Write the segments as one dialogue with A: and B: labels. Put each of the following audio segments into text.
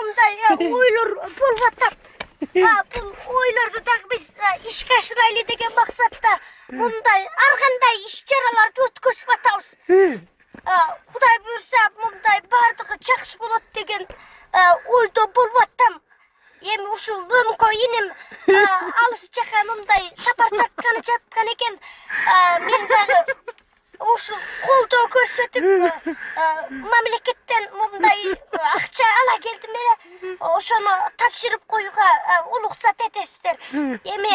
A: мындай ойлор болуп атат. Бул ойлорду дагы биз ишке ашырайлы деген максатта мындай ар кандай иш-чараларды өткөзүп атабыз. Кудай буйрса мындай бардыгы жакшы болот деген ойдо болуп атам. Эми ушул өңкөй инем алыс жака мындай сапар тартканы жаткан экен. Мен дагы ушул колдоо көрсөтүп мамлекеттен мындай акча ала келдим эле. Ошону тапшырып коюуга уруксат этесиздер. Эми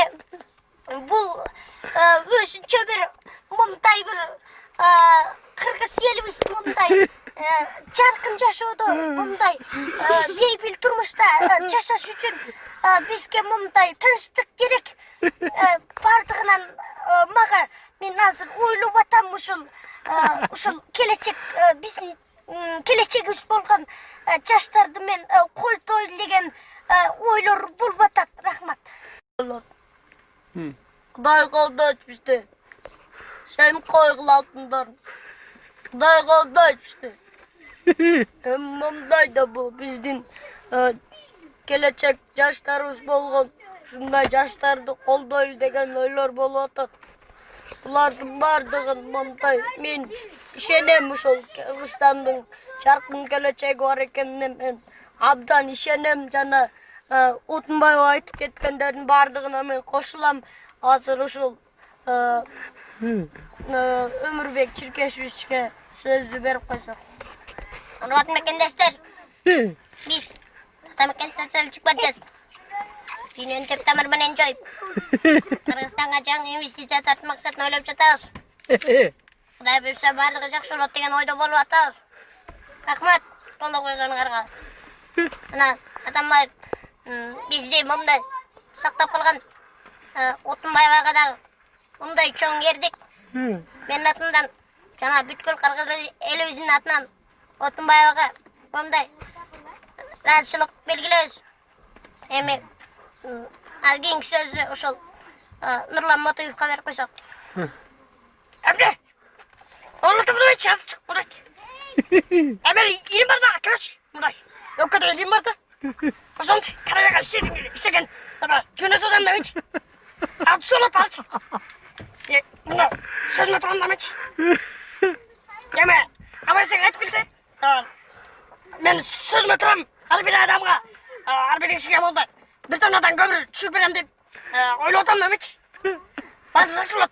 A: бул өзүнчө бир мындай бир кыргыз элибиз мындай жаркын жашоодо мындай бейбил турмушта жашаш үчүн бизге мындай тынчтык керек. Бардыгынан мага мен азыр ойлоп атам ушул келечек биздин келечегибиз болгон жаштарды мен колдойм деген ойлор болуп атат. Рахмат. Кудай колдойт бизди. Sen koygulatından. Kuday koldoyt işte. Mumday da bu bizdin gelecek yaşlarımız bolgon. Şunday yaşlardı koldoyl degen oylar bolup atat. Bulardın bardığın mumday. Men işenem uşul Kırgızstandın жаркын келечеги бар экенине мен абдан ишенем жана Утунбаева айтып кеткендердин бардыгына мен кошулам. Азыр ушул Ömürbek Çirkeşviş'e sözlü verip koysak. Anlat mekendesler. Biz Atamekken sosyalcik badacağız. Dünyanın tep tamarman enjoy. Kırgızstan'a can investisiya tartı maksatını oylap жатабыз. Kuday büyürse bardığı jakşı bolot degen oyda bolup atабыз. Rahmat, tola koyganыңарга. Ana atamlar bizdi mындай сактап калган Утунбаевага дагы мындай чоң ердик. Менин атымдан жана бүткүл кыргыз элибиздин атынан Утунбаевага мындай ыраазычылык белгилейбиз. Эми ал кийинки сөздү ошол Нурлан Мотуевго берип койсок. Эмне? Олотум мындай чаз чыгып турат. Эми илим бар да, короче, мындай. Өкөдө илим бар да. Ошончо карабага иштеген жөнөтөдөн демечи. Абсолют алчы. Мына сөзүмө турган демечи. Эми абайсың айтып келсе, мен сөзүмө турам. Ар бир адамга, ар бир кишиге болду. Бир тоннадан көмүр түшүрүп берем деп ойлоп атам демечи. Баары жакшы болот.